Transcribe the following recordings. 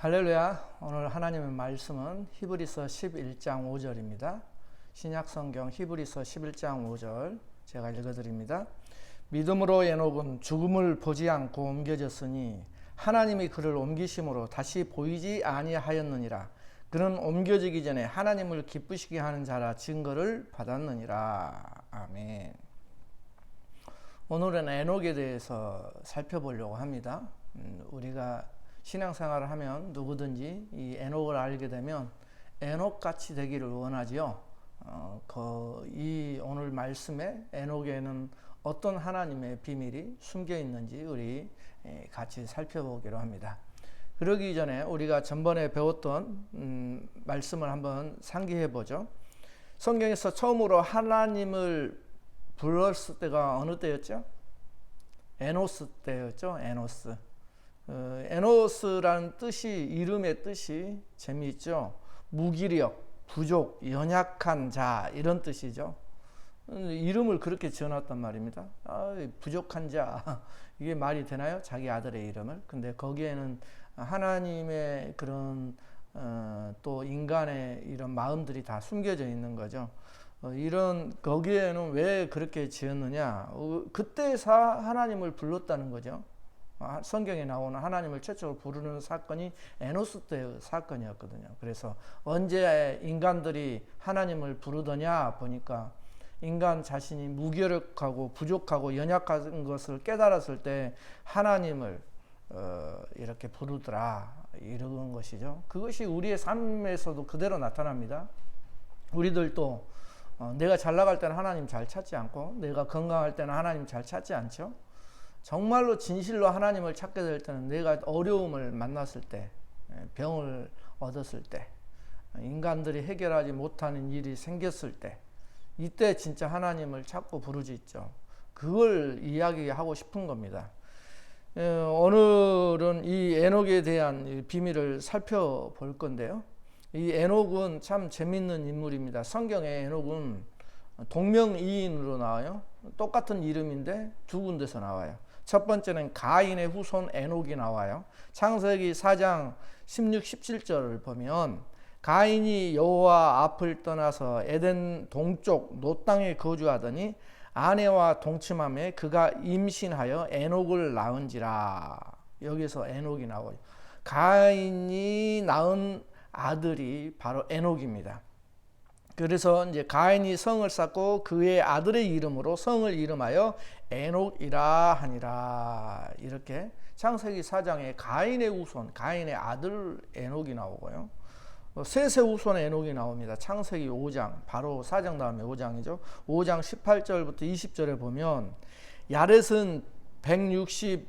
할렐루야. 오늘 하나님의 말씀은 히브리서 11장 5절입니다. 신약성경 히브리서 11장 5절 제가 읽어드립니다. 믿음으로 에녹은 죽음을 보지 않고 옮겨졌으니 하나님이 그를 옮기심으로 다시 보이지 아니하였느니라. 그는 옮겨지기 전에 하나님을 기쁘시게 하는 자라 증거를 받았느니라. 아멘. 오늘은 에녹에 대해서 살펴보려고 합니다. 우리가 신앙생활을 하면 누구든지 이 에녹을 알게 되면 에녹같이 되기를 원하지요. 이 오늘 말씀에 에녹에는 어떤 하나님의 비밀이 숨겨 있는지 우리 같이 살펴보기로 합니다. 그러기 전에 우리가 전번에 배웠던 말씀을 한번 상기해 보죠. 성경에서 처음으로 하나님을 불렀을 때가 어느 때였죠? 에노스 때였죠. 에노스. 에노스라는 뜻이, 이름의 뜻이 재미있죠. 무기력, 부족, 연약한 자, 이런 뜻이죠. 이름을 그렇게 지어놨단 말입니다. 부족한 자, 이게 말이 되나요? 자기 아들의 이름을. 근데 거기에는 하나님의 그런 또 인간의 이런 마음들이 다 숨겨져 있는 거죠. 거기에는 왜 그렇게 지었느냐? 그때 하나님을 불렀다는 거죠. 성경에 나오는 하나님을 최초로 부르는 사건이 에노스 때의 사건이었거든요. 그래서 언제 인간들이 하나님을 부르더냐 보니까 인간 자신이 무기력하고 부족하고 연약한 것을 깨달았을 때 하나님을 이렇게 부르더라, 이런 것이죠. 그것이 우리의 삶에서도 그대로 나타납니다. 우리들도 내가 잘 나갈 때는 하나님 잘 찾지 않고, 내가 건강할 때는 하나님 잘 찾지 않죠. 정말로 진실로 하나님을 찾게 될 때는 내가 어려움을 만났을 때, 병을 얻었을 때, 인간들이 해결하지 못하는 일이 생겼을 때, 이때 진짜 하나님을 찾고 부르짖죠. 그걸 이야기하고 싶은 겁니다. 오늘은 이 에녹에 대한 비밀을 살펴볼 건데요. 이 에녹은 참 재밌는 인물입니다. 성경에 에녹은 동명이인으로 나와요. 똑같은 이름인데 두 군데서 나와요. 첫 번째는 가인의 후손 에녹이 나와요. 창세기 4장 16, 17절을 보면 가인이 여호와 앞을 떠나서 에덴 동쪽 노 땅에 거주하더니 아내와 동침함에 그가 임신하여 에녹을 낳은지라. 여기서 에녹이 나와요. 가인이 낳은 아들이 바로 에녹입니다. 그래서 이제 가인이 성을 쌓고 그의 아들의 이름으로 성을 이름하여 에녹이라 하니라. 이렇게 창세기 4장에 가인의 후손, 가인의 아들 에녹이 나오고요. 셋의 후손 에녹이 나옵니다. 창세기 5장, 바로 4장 다음에 5장이죠. 5장 18절부터 20절에 보면 야렛은 162세에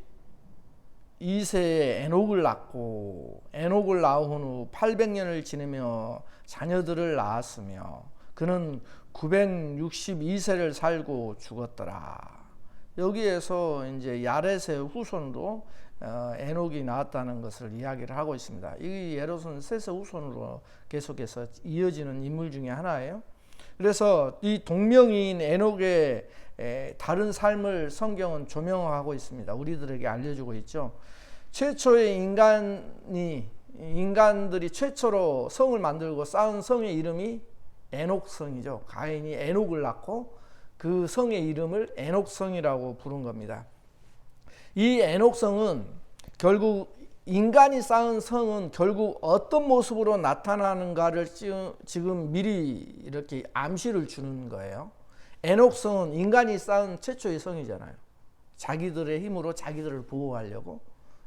에녹을 낳고 에녹을 낳은 후 800년을 지내며 자녀들을 낳았으며 그는 962세를 살고 죽었더라. 여기에서 이제 야렛의 후손으로 에녹이 나왔다는 것을 이야기를 하고 있습니다. 이 야렛은 셋의 후손으로 계속해서 이어지는 인물 중에 하나예요. 그래서 이 동명이인 에녹의 다른 삶을 성경은 조명하고 있습니다. 우리들에게 알려주고 있죠. 최초의 인간들이 최초로 성을 만들고 쌓은 성의 이름이 에녹성이죠. 가인이 에녹을 낳고 그 성의 이름을 에녹성이라고 부른 겁니다. 이 에녹성은 결국 인간이 쌓은 성은 결국 어떤 모습으로 나타나는가를 지금 미리 이렇게 암시를 주는 거예요. 에녹성은 인간이 쌓은 최초의 성이잖아요. 자기들의 힘으로 자기들을 보호하려고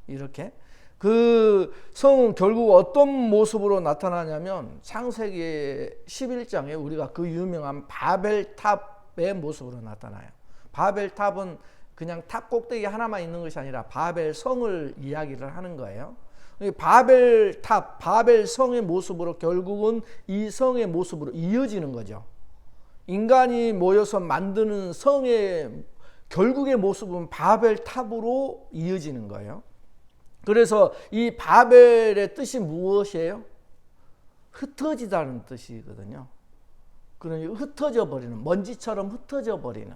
이렇게. 그 성은 결국 어떤 모습으로 나타나냐면 창세기 11장에 우리가 그 유명한 바벨탑의 모습으로 나타나요. 바벨탑은 그냥 탑 꼭대기 하나만 있는 것이 아니라 바벨 성을 이야기를 하는 거예요. 바벨탑, 바벨 성의 모습으로 결국은 이 성의 모습으로 이어지는 거죠. 인간이 모여서 만드는 성의 결국의 모습은 바벨탑으로 이어지는 거예요. 그래서 이 바벨의 뜻이 무엇이에요? 흩어지다는 뜻이거든요. 그러니 흩어져 버리는, 먼지처럼 흩어져 버리는.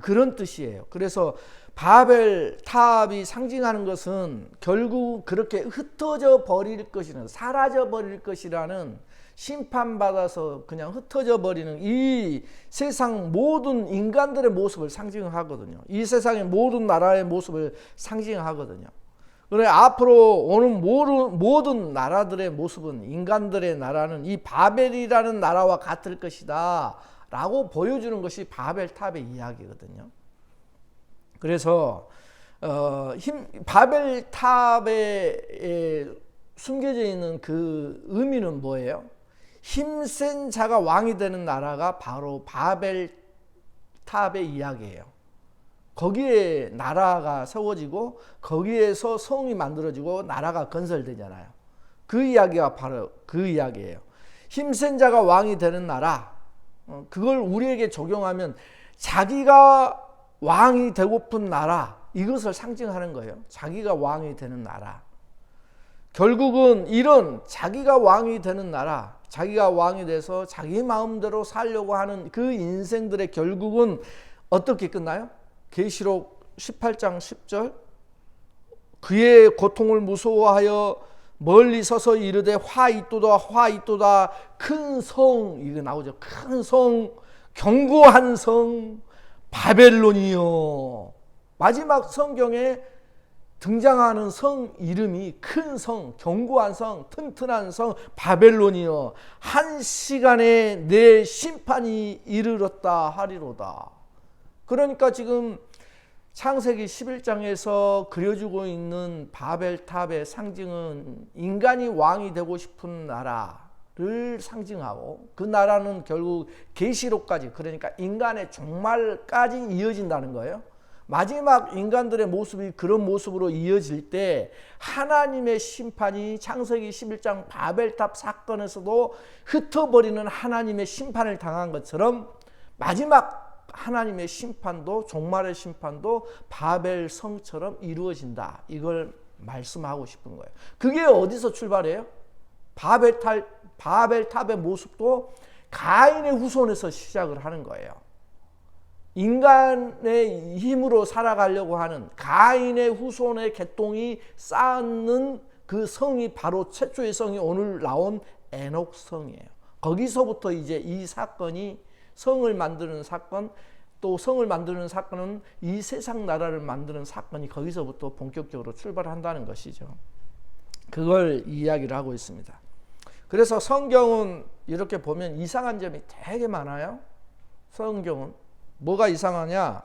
그런 뜻이에요. 그래서 바벨 탑이 상징하는 것은 결국 그렇게 흩어져 버릴 것이라는, 사라져 버릴 것이라는, 심판받아서 그냥 흩어져 버리는 이 세상 모든 인간들의 모습을 상징하거든요. 이 세상의 모든 나라의 모습을 상징하거든요. 그래 앞으로 오는 모든 나라들의 모습은, 인간들의 나라는 이 바벨이라는 나라와 같을 것이다 라고 보여주는 것이 바벨탑의 이야기거든요. 그래서 바벨탑에 숨겨져 있는 그 의미는 뭐예요? 힘센 자가 왕이 되는 나라가 바로 바벨탑의 이야기예요. 거기에 나라가 세워지고 거기에서 성이 만들어지고 나라가 건설되잖아요. 그 이야기가 바로 그 이야기예요. 힘센 자가 왕이 되는 나라, 그걸 우리에게 적용하면 자기가 왕이 되고픈 나라, 이것을 상징하는 거예요. 자기가 왕이 되는 나라. 결국은 이런 자기가 왕이 되는 나라, 자기가 왕이 돼서 자기 마음대로 살려고 하는 그 인생들의 결국은 어떻게 끝나요? 계시록 18장 10절, 그의 고통을 무서워하여 멀리 서서 이르되 화 있도다 화 있도다, 큰 성, 이거 나오죠. 큰 성, 견고한 성 바벨론이요. 마지막 성경에 등장하는 성 이름이 큰 성, 견고한 성, 튼튼한 성 바벨론이요. 한 시간에 내 심판이 이르렀다 하리로다. 그러니까 지금 창세기 11장에서 그려주고 있는 바벨탑의 상징은 인간이 왕이 되고 싶은 나라를 상징하고, 그 나라는 결국 계시록까지, 그러니까 인간의 종말까지 이어진다는 거예요. 마지막 인간들의 모습이 그런 모습으로 이어질 때 하나님의 심판이 창세기 11장 바벨탑 사건에서도 흩어버리는 하나님의 심판을 당한 것처럼 마지막 하나님의 심판도, 종말의 심판도 바벨 성처럼 이루어진다. 이걸 말씀하고 싶은 거예요. 그게 어디서 출발해요? 바벨탑의 모습도 가인의 후손에서 시작을 하는 거예요. 인간의 힘으로 살아가려고 하는 가인의 후손의 계통이 쌓는 그 성이 바로 최초의 성이 오늘 나온 에녹 성이에요. 거기서부터 이제 이 사건이, 성을 만드는 사건, 또 성을 만드는 사건은 이 세상 나라를 만드는 사건이 거기서부터 본격적으로 출발한다는 것이죠. 그걸 이야기를 하고 있습니다. 그래서 성경은 이렇게 보면 이상한 점이 되게 많아요. 성경은 뭐가 이상하냐?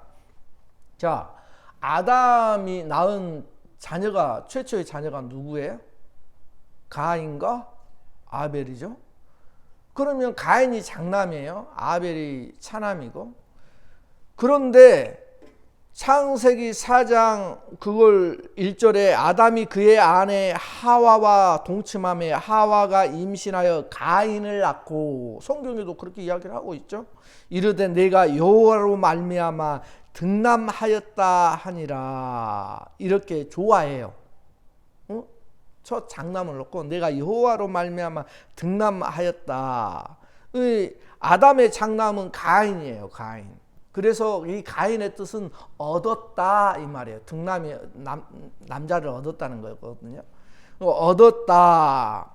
자, 아담이 낳은 자녀가, 최초의 자녀가 누구예요? 가인과 아벨이죠. 그러면 가인이 장남이에요. 아벨이 차남이고. 그런데 창세기 4장 그걸 1절에 아담이 그의 아내 하와와 동침하며 하와가 임신하여 가인을 낳고, 성경에도 그렇게 이야기를 하고 있죠. 이르되 내가 여호와로 말미암아 등남하였다 하니라. 이렇게 좋아해요. 첫 장남을 놓고 내가 여호와로 말미암아 등남하였다. 아담의 장남은 가인이에요. 가인. 그래서 이 가인의 뜻은 얻었다 이 말이에요. 등남이 남자를 얻었다는 거거든요. 얻었다.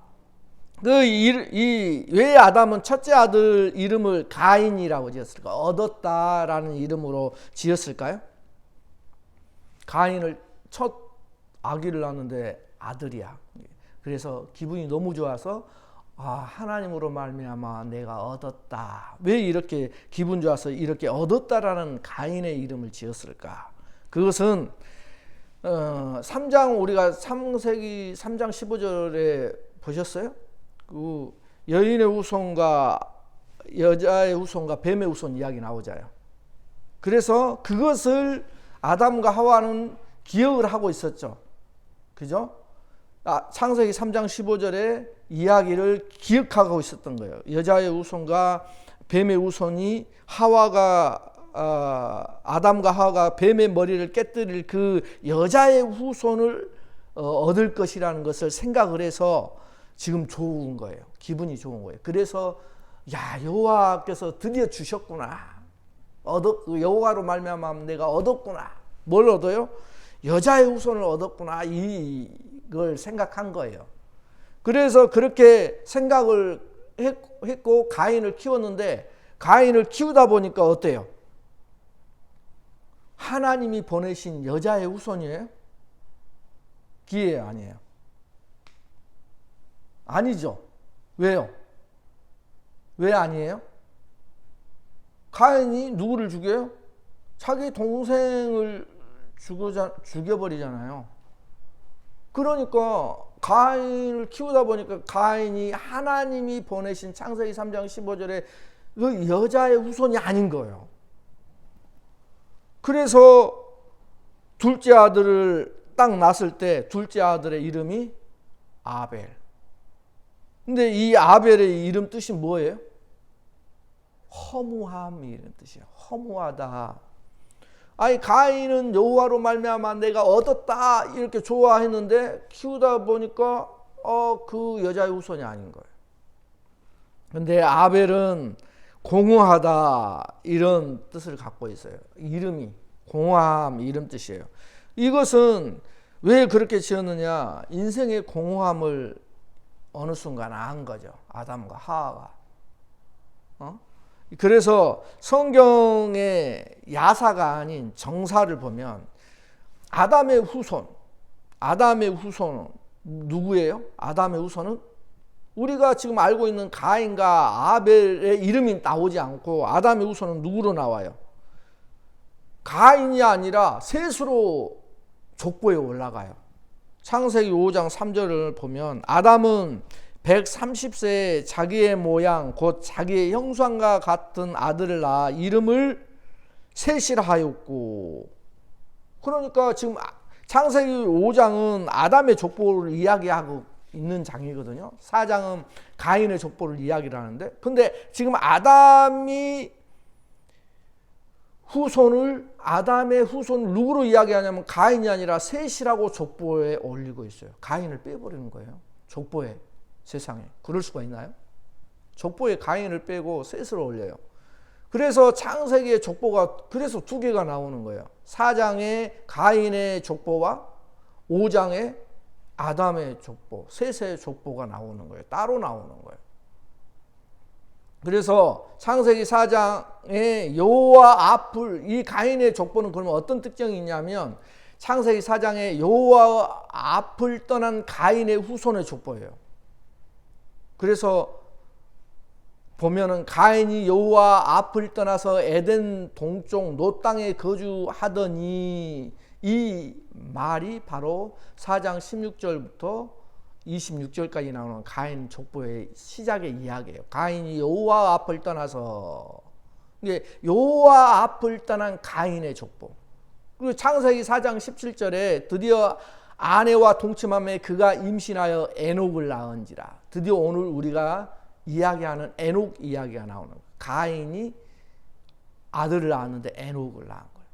왜 아담은 첫째 아들 이름을 가인이라고 지었을까? 얻었다라는 이름으로 지었을까요? 가인을 첫 아기를 낳았는데 아들이야. 그래서 기분이 너무 좋아서 하나님으로 말미암아 내가 얻었다. 왜 이렇게 기분 좋아서 이렇게 얻었다라는 가인의 이름을 지었을까? 그것은 3장, 우리가 창세기 3장 15절에 보셨어요? 그 여인의 후손과 여자의 후손과 뱀의 후손 이야기 나오잖아요. 그래서 그것을 아담과 하와는 기억을 하고 있었죠. 그죠? 창세기 3장 15절에 이야기를 기억하고 있었던 거예요. 여자의 후손과 뱀의 후손이 아담과 하와가 뱀의 머리를 깨뜨릴 그 여자의 후손을 얻을 것이라는 것을 생각을 해서 지금 좋은 거예요. 기분이 좋은 거예요. 그래서 여호와께서 드디어 주셨구나. 여호와로 말미암아 내가 얻었구나. 뭘 얻어요? 여자의 후손을 얻었구나. 이걸 생각한 거예요. 그래서 그렇게 생각을 했고 가인을 키웠는데, 가인을 키우다 보니까 어때요? 하나님이 보내신 여자의 후손이에요? 기회예요, 아니에요? 아니죠. 왜요? 왜 아니에요? 가인이 누구를 죽여요? 자기 동생을 죽여버리잖아요. 그러니까 가인을 키우다 보니까 가인이 하나님이 보내신 창세기 3장 15절에 그 여자의 후손이 아닌 거예요. 그래서 둘째 아들을 딱 낳았을 때 둘째 아들의 이름이 아벨. 근데 이 아벨의 이름 뜻이 뭐예요? 허무함이라는 뜻이에요. 허무하다. 아니 가인은 여호와로 말미암아 내가 얻었다 이렇게 좋아했는데 키우다 보니까 그 여자의 후손이 아닌 거예요. 근데 아벨은 공허하다 이런 뜻을 갖고 있어요. 이름이 공허함 이름 뜻이에요. 이것은 왜 그렇게 지었느냐? 인생의 공허함을 어느 순간 안 거죠. 아담과 하와가. 그래서 성경의 야사가 아닌 정사를 보면 아담의 후손은 누구예요? 아담의 후손은 우리가 지금 알고 있는 가인과 아벨의 이름이 나오지 않고 아담의 후손은 누구로 나와요? 가인이 아니라 셋으로 족보에 올라가요. 창세기 5장 3절을 보면 아담은 130세에 자기의 모양 곧 자기의 형상과 같은 아들을 낳아 이름을 셋이라 하였고, 그러니까 지금 창세기 5장은 아담의 족보를 이야기하고 있는 장이거든요. 4장은 가인의 족보를 이야기를 하는데, 근데 지금 아담의 후손 누구로 이야기하냐면 가인이 아니라 셋이라고 족보에 올리고 있어요. 가인을 빼버리는 거예요. 족보에. 세상에. 그럴 수가 있나요? 족보에 가인을 빼고 셋을 올려요. 그래서 창세기의 족보가 그래서 두 개가 나오는 거예요. 4장에 가인의 족보와 5장에 아담의 족보, 셋의 족보가 나오는 거예요. 따로 나오는 거예요. 그래서 창세기 4장에 여호와 앞을, 이 가인의 족보는 그러면 어떤 특징이 있냐면 창세기 4장에 여호와 앞을 떠난 가인의 후손의 족보예요. 그래서 보면은 가인이 여호와 앞을 떠나서 에덴 동쪽 노 땅에 거주하더니, 이 말이 바로 4장 16절부터 26절까지 나오는 가인 족보의 시작의 이야기예요. 가인이 여호와 앞을 떠나서, 이게 여호와 앞을 떠난 가인의 족보. 그리고 창세기 4장 17절에 드디어 아내와 동침함에 그가 임신하여 에녹을 낳은지라. 드디어 오늘 우리가 이야기하는 에녹 이야기가 나오는 거예요. 가인이 아들을 낳았는데 에녹을 낳은 거예요.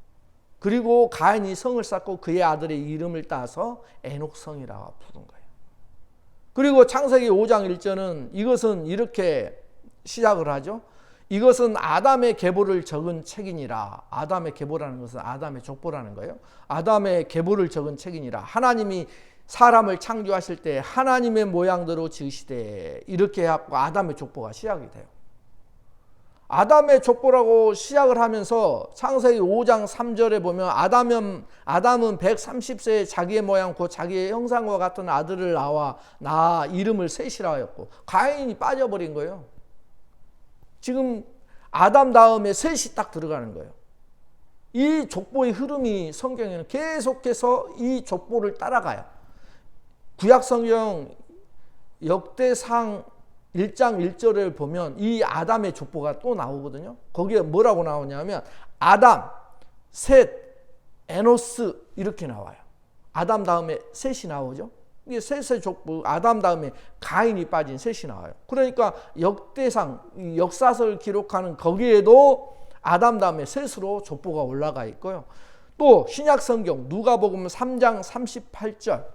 그리고 가인이 성을 쌓고 그의 아들의 이름을 따서 에녹성이라고 부른 거예요. 그리고 창세기 5장 1절은 이것은 이렇게 시작을 하죠. 이것은 아담의 계보를 적은 책이니라. 아담의 계보라는 것은 아담의 족보라는 거예요. 아담의 계보를 적은 책이니라. 하나님이 사람을 창조하실 때 하나님의 모양대로 지으시되, 이렇게 해갖고 아담의 족보가 시작이 돼요. 아담의 족보라고 시작을 하면서 창세기 5장 3절에 보면 아담은 130세에 자기의 모양 곧 자기의 형상과 같은 아들을 낳아 이름을 셋이라 하였고, 가인이 빠져버린 거예요. 지금 아담 다음에 셋이 딱 들어가는 거예요. 이 족보의 흐름이 성경에는 계속해서 이 족보를 따라가요. 구약성경 역대상 1장 1절을 보면 이 아담의 족보가 또 나오거든요. 거기에 뭐라고 나오냐면 아담, 셋, 에노스 이렇게 나와요. 아담 다음에 셋이 나오죠. 이게 셋의 족보, 아담 다음에 가인이 빠진 셋이 나와요. 그러니까 역대상, 역사서를 기록하는 거기에도 아담 다음에 셋으로 족보가 올라가 있고요. 또 신약성경 누가복음 3장 38절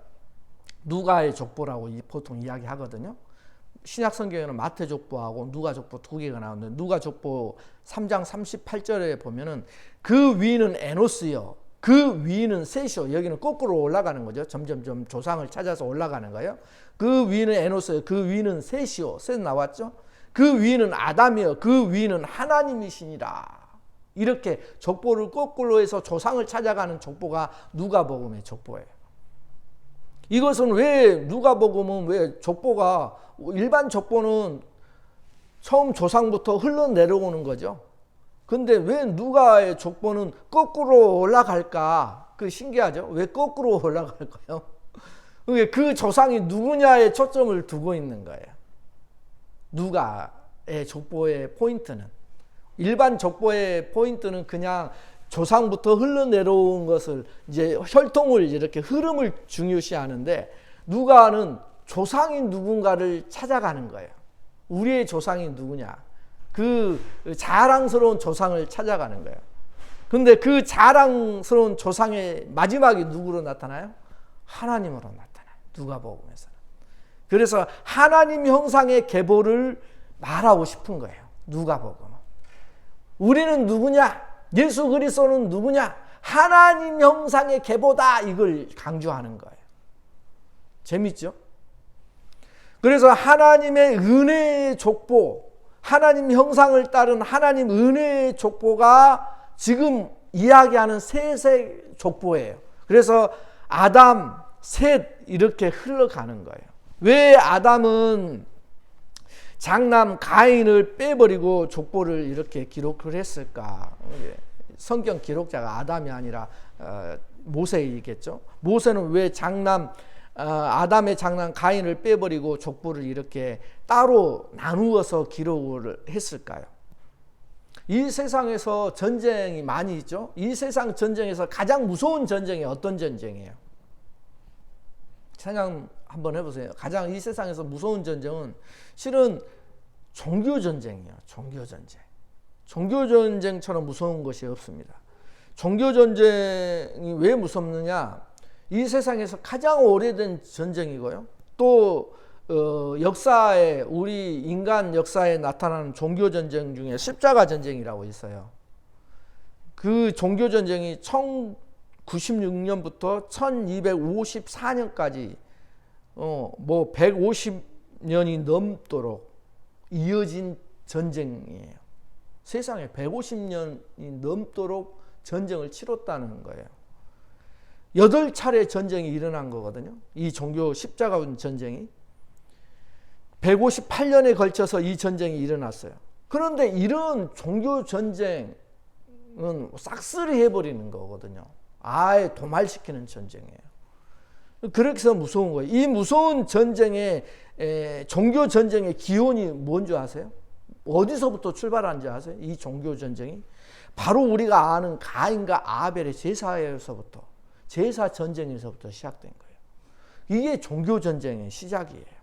누가의 족보라고 보통 이야기하거든요. 신약 성경에는 마태 족보하고 누가 족보 두 개가 나오는데 누가 족보 3장 38절에 보면은 그 위는 에노스요. 그 위는 셋이요. 여기는 거꾸로 올라가는 거죠. 점점점 조상을 찾아서 올라가는 거예요. 그 위는 에노스요. 그 위는 셋이요. 셋 나왔죠. 그 위는 아담이요. 그 위는 하나님이시니라. 이렇게 족보를 거꾸로 해서 조상을 찾아가는 족보가 누가복음의 족보예요. 이것은 왜 누가복음은 왜 족보가 일반 족보는 처음 조상부터 흘러내려오는 거죠. 근데 왜 누가의 족보는 거꾸로 올라갈까? 그 신기하죠? 왜 거꾸로 올라갈까요? 그 조상이 누구냐에 초점을 두고 있는 거예요. 누가의 족보의 포인트는 일반 족보의 포인트는 그냥 조상부터 흘러내려온 것을 이제 혈통을 이렇게 흐름을 중요시하는데 누가는 조상이 누군가를 찾아가는 거예요. 우리의 조상이 누구냐? 그 자랑스러운 조상을 찾아가는 거예요. 근데 그 자랑스러운 조상의 마지막이 누구로 나타나요? 하나님으로 나타나요. 누가복음에서는. 그래서 하나님 형상의 계보를 말하고 싶은 거예요. 누가복음은. 우리는 누구냐? 예수 그리스도는 누구냐? 하나님 형상의 계보다. 이걸 강조하는 거예요. 재밌죠? 그래서 하나님의 은혜의 족보, 하나님 형상을 따른 하나님 은혜의 족보가 지금 이야기하는 셋의 족보예요. 그래서 아담, 셋 이렇게 흘러가는 거예요. 왜 아담은 장남 가인을 빼버리고 족보를 이렇게 기록을 했을까? 성경 기록자가 아담이 아니라 모세이겠죠. 모세는 왜 아담의 장남 가인을 빼버리고 족보를 이렇게 따로 나누어서 기록을 했을까요? 이 세상에서 전쟁이 많이 있죠. 이 세상 전쟁에서 가장 무서운 전쟁이 어떤 전쟁이에요? 생각 한번 해보세요. 가장 이 세상에서 무서운 전쟁은 실은 종교전쟁이에요. 종교전쟁. 종교전쟁처럼 무서운 것이 없습니다. 종교전쟁이 왜 무섭느냐? 이 세상에서 가장 오래된 전쟁이고요. 또 역사에 우리 인간 역사에 나타나는 종교전쟁 중에 십자가 전쟁이라고 있어요. 그 종교전쟁이 1096년부터 1254년까지 150년이 넘도록 이어진 전쟁이에요. 세상에 150년이 넘도록 전쟁을 치렀다는 거예요. 8차례 전쟁이 일어난 거거든요. 이 종교 십자가 전쟁이 158년에 걸쳐서 이 전쟁이 일어났어요. 그런데 이런 종교 전쟁은 싹쓸이 해버리는 거거든요. 아예 도말시키는 전쟁이에요. 그렇게 해서 무서운 거예요. 이 무서운 전쟁의 종교 전쟁의 기원이 뭔지 아세요? 어디서부터 출발한지 아세요? 이 종교 전쟁이 바로 우리가 아는 가인과 아벨의 제사에서부터 제사 전쟁에서부터 시작된 거예요. 이게 종교 전쟁의 시작이에요.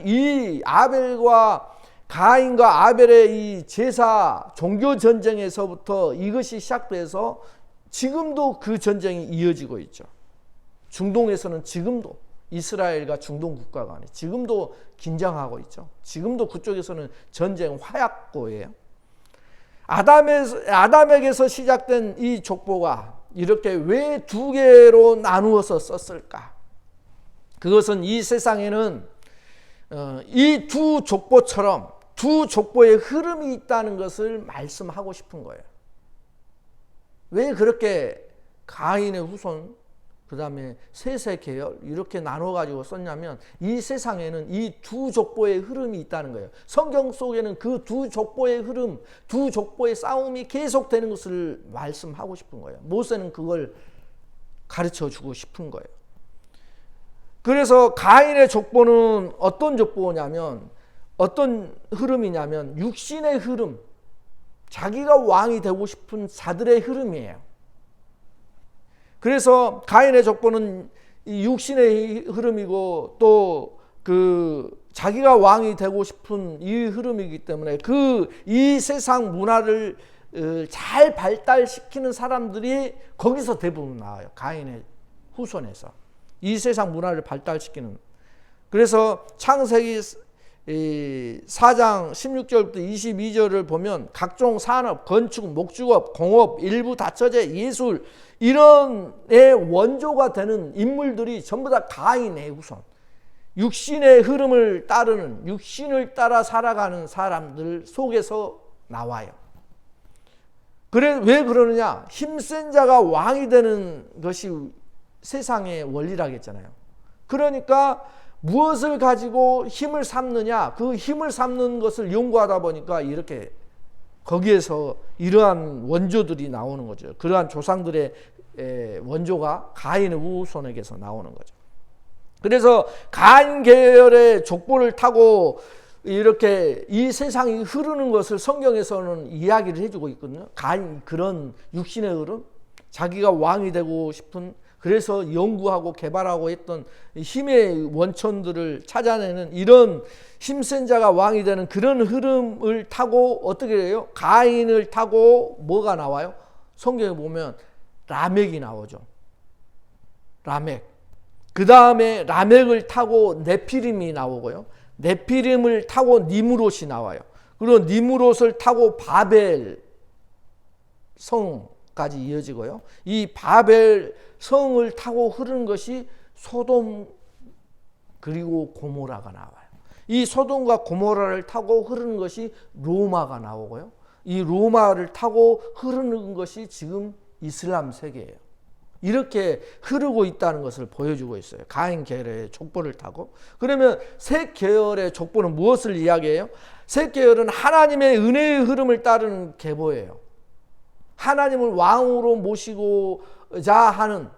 이 아벨과 가인과 아벨의 이 제사 종교 전쟁에서부터 이것이 시작돼서 지금도 그 전쟁이 이어지고 있죠. 중동에서는 지금도 이스라엘과 중동 국가 간에 지금도 긴장하고 있죠. 지금도 그쪽에서는 전쟁 화약고예요. 아담에게서 시작된 이 족보가 이렇게 왜 두 개로 나누어서 썼을까? 그것은 이 세상에는 이 두 족보처럼 두 족보의 흐름이 있다는 것을 말씀하고 싶은 거예요. 왜 그렇게 가인의 후손, 그 다음에 셋의 계열 이렇게 나눠가지고 썼냐면 이 세상에는 이 두 족보의 흐름이 있다는 거예요. 성경 속에는 그 두 족보의 흐름, 두 족보의 싸움이 계속되는 것을 말씀하고 싶은 거예요. 모세는 그걸 가르쳐 주고 싶은 거예요. 그래서 가인의 족보는 어떤 족보냐면 어떤 흐름이냐면 육신의 흐름, 자기가 왕이 되고 싶은 자들의 흐름이에요. 그래서 가인의 족보는 이 육신의 흐름이고 또 자기가 왕이 되고 싶은 이 흐름이기 때문에 이 세상 문화를 잘 발달시키는 사람들이 거기서 대부분 나와요. 가인의 후손에서 이 세상 문화를 발달시키는. 그래서 창세기 이 4장 16절부터 22절을 보면 각종 산업, 건축, 목축업, 공업, 일부 다처제, 예술 이런 원조가 되는 인물들이 전부 다 가인의 후손, 육신의 흐름을 따르는, 육신을 따라 살아가는 사람들 속에서 나와요. 그래, 왜 그러느냐? 힘센 자가 왕이 되는 것이 세상의 원리라고 했잖아요. 그러니까 무엇을 가지고 힘을 삼느냐, 그 힘을 삼는 것을 연구하다 보니까 이렇게 거기에서 이러한 원조들이 나오는 거죠. 그러한 조상들의 원조가 가인의 후손에게서 나오는 거죠. 그래서 가인 계열의 족보를 타고 이렇게 이 세상이 흐르는 것을 성경에서는 이야기를 해주고 있거든요. 가인, 그런 육신의 흐름, 자기가 왕이 되고 싶은, 그래서 연구하고 개발하고 했던 힘의 원천들을 찾아내는 이런 힘센 자가 왕이 되는 그런 흐름을 타고 어떻게 해요? 가인을 타고 뭐가 나와요? 성경에 보면 라멕이 나오죠. 라멕. 그 다음에 라멕을 타고 네피림이 나오고요. 네피림을 타고 니므롯이 나와요. 그리고 니므롯을 타고 바벨 성까지 이어지고요. 이 바벨 성을 타고 흐르는 것이 소돔 그리고 고모라가 나와요. 이 소돔과 고모라를 타고 흐르는 것이 로마가 나오고요. 이 로마를 타고 흐르는 것이 지금 이슬람 세계예요. 이렇게 흐르고 있다는 것을 보여주고 있어요. 가인 계열의 족보를 타고. 그러면 셋 계열의 족보는 무엇을 이야기해요? 셋 계열은 하나님의 은혜의 흐름을 따르는 계보예요. 하나님을 왕으로 모시고자 하는,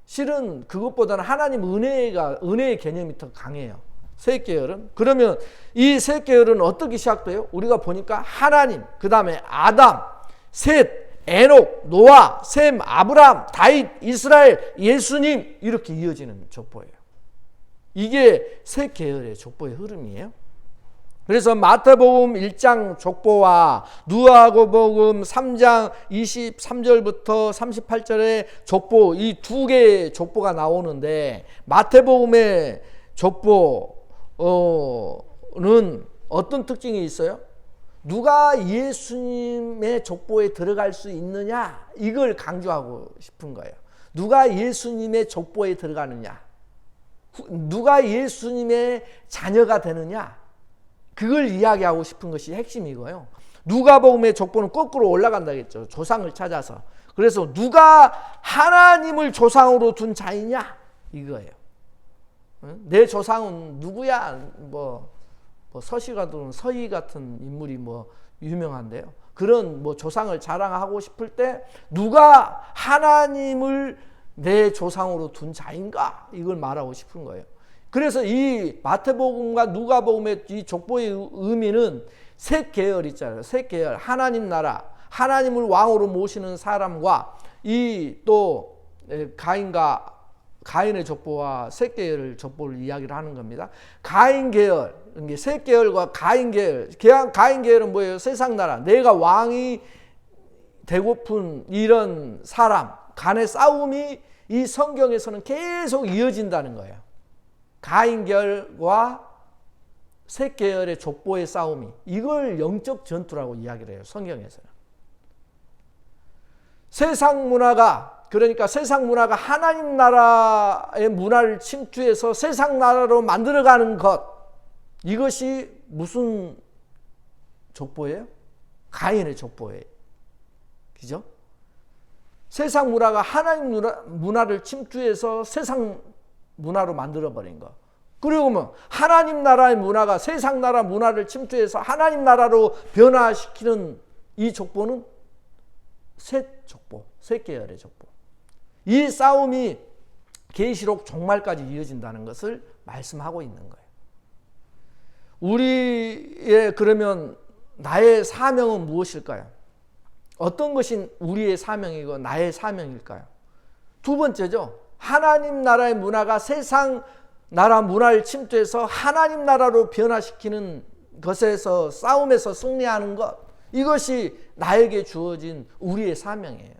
실은 그것보다는 하나님 은혜의 개념이 더 강해요. 셋 계열은. 그러면 이 셋 계열은 어떻게 시작돼요? 우리가 보니까 하나님, 그 다음에 아담, 셋, 에녹, 노아, 셈, 아브람, 다윗, 이스라엘, 예수님, 이렇게 이어지는 족보예요. 이게 셋 계열의 족보의 흐름이에요. 그래서 마태복음 1장 족보와 누가복음 3장 23절부터 38절의 족보, 이 두 개의 족보가 나오는데, 마태복음의 족보는 어떤 특징이 있어요? 누가 예수님의 족보에 들어갈 수 있느냐, 이걸 강조하고 싶은 거예요. 누가 예수님의 족보에 들어가느냐, 누가 예수님의 자녀가 되느냐, 그걸 이야기하고 싶은 것이 핵심이고요. 누가복음의 족보는 거꾸로 올라간다겠죠. 조상을 찾아서. 그래서 누가 하나님을 조상으로 둔 자이냐, 이거예요. 내 조상은 누구야? 서시가든 서희 같은 인물이 유명한데요. 그런 조상을 자랑하고 싶을 때 누가 하나님을 내 조상으로 둔 자인가, 이걸 말하고 싶은 거예요. 그래서 이 마태복음과 누가복음의 이 족보의 의미는 셋 계열 있잖아요. 셋 계열, 하나님 나라, 하나님을 왕으로 모시는 사람과 이 또 가인의 족보와 셋 계열의 족보를 이야기를 하는 겁니다. 가인 계열, 셋 계열과 가인 계열. 가인 계열은 뭐예요? 세상 나라, 내가 왕이 되고픈 이런 사람 간의 싸움이 이 성경에서는 계속 이어진다는 거예요. 가인 계열과 셋 계열의 족보의 싸움이, 이걸 영적 전투라고 이야기를 해요. 성경에서는. 세상 문화가, 그러니까 세상 문화가 하나님 나라의 문화를 침투해서 세상 나라로 만들어가는 것, 이것이 무슨 족보예요? 가인의 족보예요. 그죠? 세상 문화가 하나님 문화를 침투해서 세상 문화로 만들어버린 것. 그리고 하나님 나라의 문화가 세상 나라 문화를 침투해서 하나님 나라로 변화시키는 이 족보는 셋 족보, 셋 계열의 족보. 이 싸움이 계시록 종말까지 이어진다는 것을 말씀하고 있는 거예요. 우리의 그러면 나의 사명은 무엇일까요? 어떤 것이 우리의 사명이고 나의 사명일까요? 두 번째죠. 하나님 나라의 문화가 세상 나라 문화를 침투해서 하나님 나라로 변화시키는 것에서 싸움에서 승리하는 것, 이것이 나에게 주어진 우리의 사명이에요.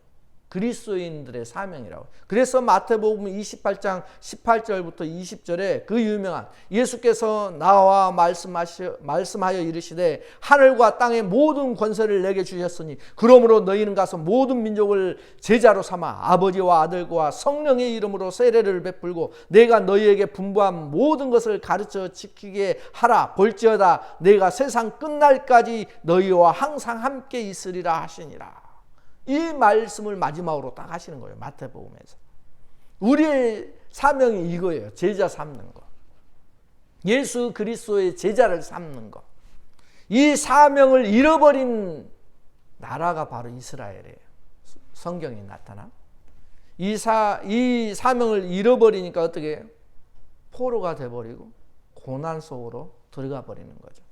그리스도인들의 사명이라고. 그래서 마태복음 28장 18절부터 20절에 그 유명한 예수께서 나와 말씀하여 이르시되 하늘과 땅의 모든 권세를 내게 주셨으니 그러므로 너희는 가서 모든 민족을 제자로 삼아 아버지와 아들과 성령의 이름으로 세례를 베풀고 내가 너희에게 분부한 모든 것을 가르쳐 지키게 하라. 볼지어다 내가 세상 끝날까지 너희와 항상 함께 있으리라 하시니라. 이 말씀을 마지막으로 딱 하시는 거예요. 마태복음에서. 우리의 사명이 이거예요. 제자 삼는 거. 예수 그리스도의 제자를 삼는 거. 이 사명을 잃어버린 나라가 바로 이스라엘이에요. 성경에 나타나. 이 사명을 잃어버리니까 어떻게 해요? 포로가 돼버리고 고난 속으로 들어가 버리는 거죠.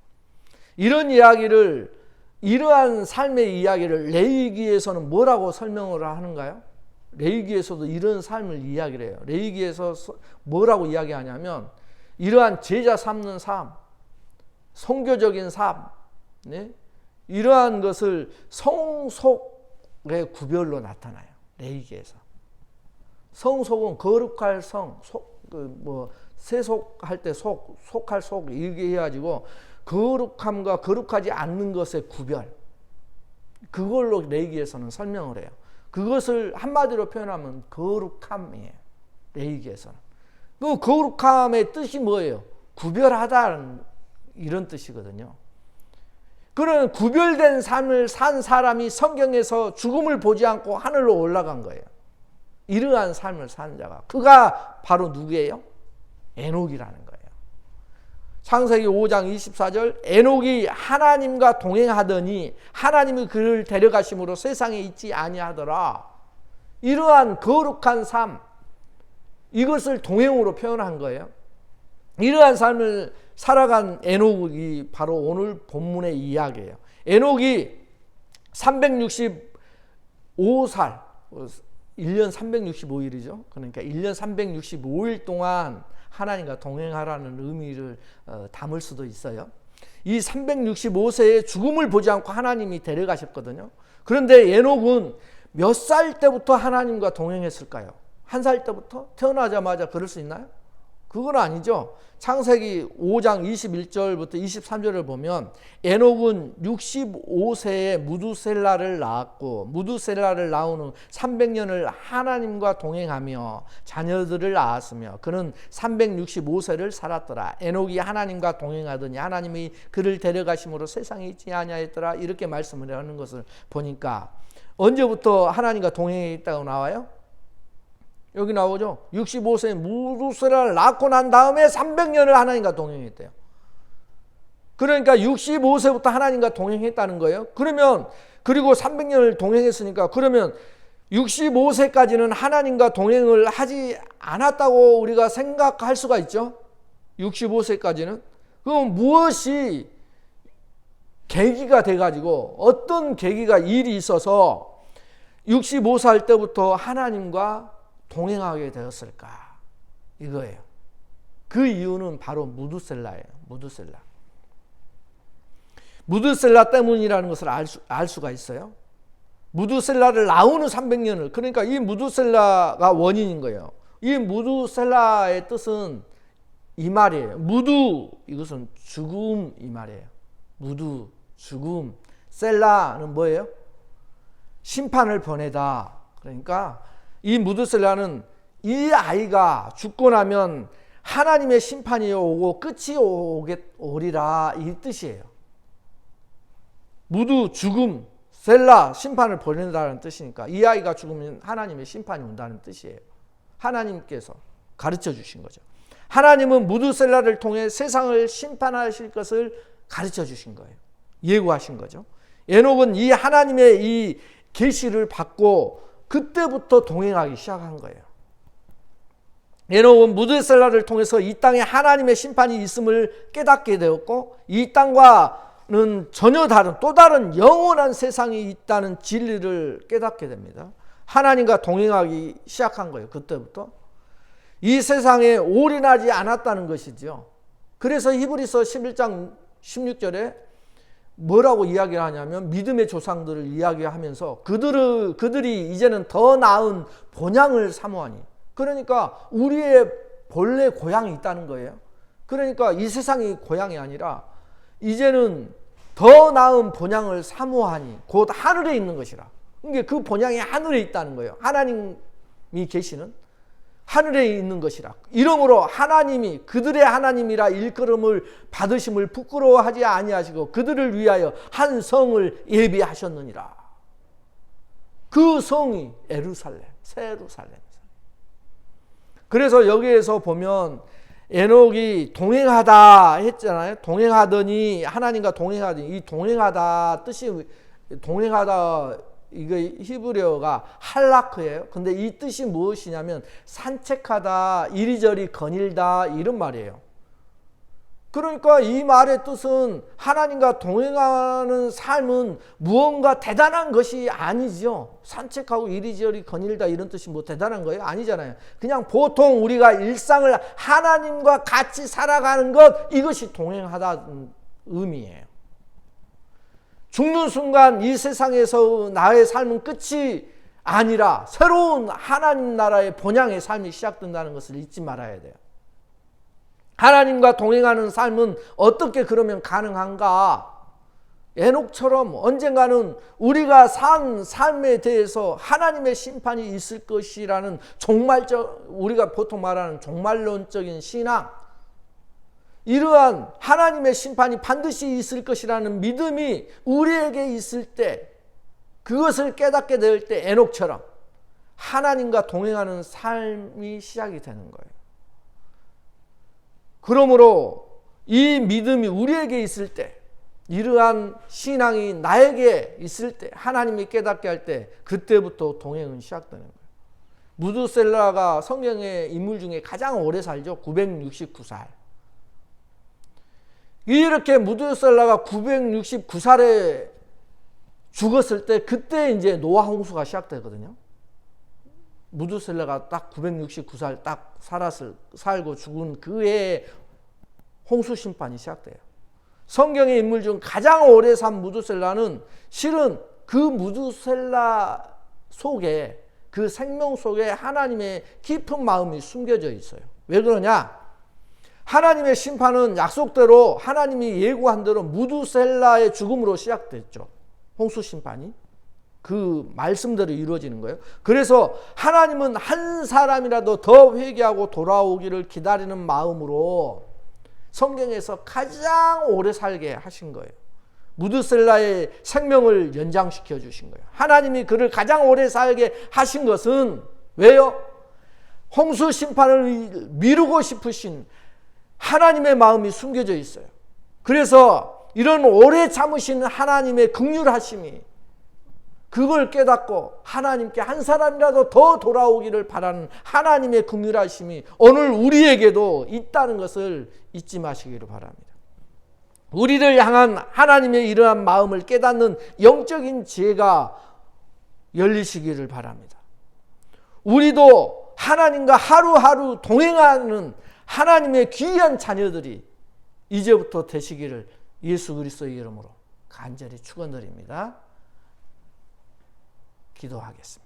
이러한 삶의 이야기를 레위기에서는 뭐라고 설명을 하는가요? 레위기에서도 이런 삶을 이야기를 해요. 레위기에서 뭐라고 이야기하냐면 이러한 제자 삼는 삶, 선교적인 삶, 네? 이러한 것을 성속의 구별로 나타나요. 레위기에서. 성속은 거룩할 성, 세속할 때 속할 속 이렇게 해가지고 거룩함과 거룩하지 않는 것의 구별, 그걸로 레위기에서는 설명을 해요. 그것을 한마디로 표현하면 거룩함이에요. 레위기에서는. 그 거룩함의 뜻이 뭐예요? 구별하다는 이런 뜻이거든요. 그런 구별된 삶을 산 사람이 성경에서 죽음을 보지 않고 하늘로 올라간 거예요. 이러한 삶을 산 자가. 그가 바로 누구예요? 에녹이라는 거예요. 창세기 5장 24절 에녹이 하나님과 동행하더니 하나님이 그를 데려가심으로 세상에 있지 아니하더라. 이러한 거룩한 삶, 이것을 동행으로 표현한 거예요. 이러한 삶을 살아간 에녹이 바로 오늘 본문의 이야기예요. 에녹이 365살, 1년 365일이죠. 그러니까 1년 365일 동안 하나님과 동행하라는 의미를 담을 수도 있어요. 이 365세에 죽음을 보지 않고 하나님이 데려가셨거든요. 그런데 에녹은 몇 살 때부터 하나님과 동행했을까요? 1살 때부터? 태어나자마자 그럴 수 있나요? 그건 아니죠. 창세기 5장 21절부터 23절을 보면 에녹은 65세에 무두셀라를 낳았고 무두셀라를 낳은 후 300년을 하나님과 동행하며 자녀들을 낳았으며 그는 365세를 살았더라. 에녹이 하나님과 동행하더니 하나님이 그를 데려가심으로 세상에 있지 아니하였더라. 이렇게 말씀을 하는 것을 보니까 언제부터 하나님과 동행했다고 나와요? 여기 나오죠. 65세에 무두셀라를 낳고 난 다음에 300년을 하나님과 동행했대요. 그러니까 65세부터 하나님과 동행했다는 거예요. 그러면 그리고 300년을 동행했으니까 그러면 65세까지는 하나님과 동행을 하지 않았다고 우리가 생각할 수가 있죠. 65세까지는. 그럼 무엇이 계기가 돼가지고 어떤 계기가 일이 있어서 65살 때부터 하나님과 동행하게 되었을까? 이거예요. 그 이유는 바로 무두셀라예요. 무두셀라 때문이라는 것을 알 수가 있어요. 무두셀라를 낳은 300년을, 그러니까 이 무두셀라가 원인인 거예요. 이 무두셀라의 뜻은 이 말이에요. 무두, 이것은 죽음, 이 말이에요. 무두, 죽음. 셀라는 뭐예요? 심판을 보내다. 그러니까 이 무두셀라는 이 아이가 죽고 나면 하나님의 심판이 오고 끝이 오리라, 이 뜻이에요. 무두, 죽음, 셀라, 심판을 보낸다는 뜻이니까 이 아이가 죽으면 하나님의 심판이 온다는 뜻이에요. 하나님께서 가르쳐 주신 거죠. 하나님은 무두셀라를 통해 세상을 심판하실 것을 가르쳐 주신 거예요. 예고하신 거죠. 에녹은 이 하나님의 이 계시를 받고 그때부터 동행하기 시작한 거예요. 에녹은 무두셀라를 통해서 이 땅에 하나님의 심판이 있음을 깨닫게 되었고 이 땅과는 전혀 다른 또 다른 영원한 세상이 있다는 진리를 깨닫게 됩니다. 하나님과 동행하기 시작한 거예요. 그때부터. 이 세상에 올인하지 않았다는 것이죠. 그래서 히브리서 11장 16절에 뭐라고 이야기를 하냐면 믿음의 조상들을 이야기하면서 그들이 이제는 더 나은 본향을 사모하니, 그러니까 우리의 본래 고향이 있다는 거예요. 그러니까 이 세상이 고향이 아니라 이제는 더 나은 본향을 사모하니 곧 하늘에 있는 것이라. 그러니까 그 본향이 하늘에 있다는 거예요. 하나님이 계시는 하늘에 있는 것이라. 이러므로 하나님이 그들의 하나님이라 일컬음을 받으심을 부끄러워하지 아니하시고 그들을 위하여 한 성을 예비하셨느니라. 그 성이 예루살렘, 새 예루살렘. 그래서 여기에서 보면 에녹이 동행하다 했잖아요. 동행하더니, 하나님과 동행하더니, 이 동행하다 뜻이, 동행하다 이거 히브리어가 할라크예요. 근데 이 뜻이 무엇이냐면 산책하다, 이리저리 거닐다 이런 말이에요. 그러니까 이 말의 뜻은 하나님과 동행하는 삶은 무언가 대단한 것이 아니죠. 산책하고 이리저리 거닐다 이런 뜻이 뭐 대단한 거예요? 아니잖아요. 그냥 보통 우리가 일상을 하나님과 같이 살아가는 것, 이것이 동행하다는 의미예요. 죽는 순간 이 세상에서 나의 삶은 끝이 아니라 새로운 하나님 나라의 본향의 삶이 시작된다는 것을 잊지 말아야 돼요. 하나님과 동행하는 삶은 어떻게 그러면 가능한가? 에녹처럼 언젠가는 우리가 산 삶에 대해서 하나님의 심판이 있을 것이라는 우리가 보통 말하는 종말론적인 신앙, 이러한 하나님의 심판이 반드시 있을 것이라는 믿음이 우리에게 있을 때, 그것을 깨닫게 될 때 에녹처럼 하나님과 동행하는 삶이 시작이 되는 거예요. 그러므로 이 믿음이 우리에게 있을 때, 이러한 신앙이 나에게 있을 때, 하나님이 깨닫게 할 때, 그때부터 동행은 시작되는 거예요. 무드셀라가 성경의 인물 중에 가장 오래 살죠. 969살. 이렇게 무드셀라가 969살에 죽었을 때, 그때 이제 노아 홍수가 시작되거든요. 무드셀라가 딱 969살 딱 살고 죽은 그 해에 홍수 심판이 시작돼요. 성경의 인물 중 가장 오래 산 무드셀라는 실은 그 무드셀라 속에, 그 생명 속에 하나님의 깊은 마음이 숨겨져 있어요. 왜 그러냐? 하나님의 심판은 약속대로 하나님이 예고한 대로 무드셀라의 죽음으로 시작됐죠. 홍수 심판이. 그 말씀대로 이루어지는 거예요. 그래서 하나님은 한 사람이라도 더 회개하고 돌아오기를 기다리는 마음으로 성경에서 가장 오래 살게 하신 거예요. 무드셀라의 생명을 연장시켜 주신 거예요. 하나님이 그를 가장 오래 살게 하신 것은 왜요? 홍수 심판을 미루고 싶으신 하나님의 마음이 숨겨져 있어요. 그래서 이런 오래 참으신 하나님의 긍휼하심이, 그걸 깨닫고 하나님께 한 사람이라도 더 돌아오기를 바라는 하나님의 긍휼하심이 오늘 우리에게도 있다는 것을 잊지 마시기를 바랍니다. 우리를 향한 하나님의 이러한 마음을 깨닫는 영적인 지혜가 열리시기를 바랍니다. 우리도 하나님과 하루하루 동행하는 하나님의 귀한 자녀들이 이제부터 되시기를 예수 그리스도의 이름으로 간절히 축원드립니다. 기도하겠습니다.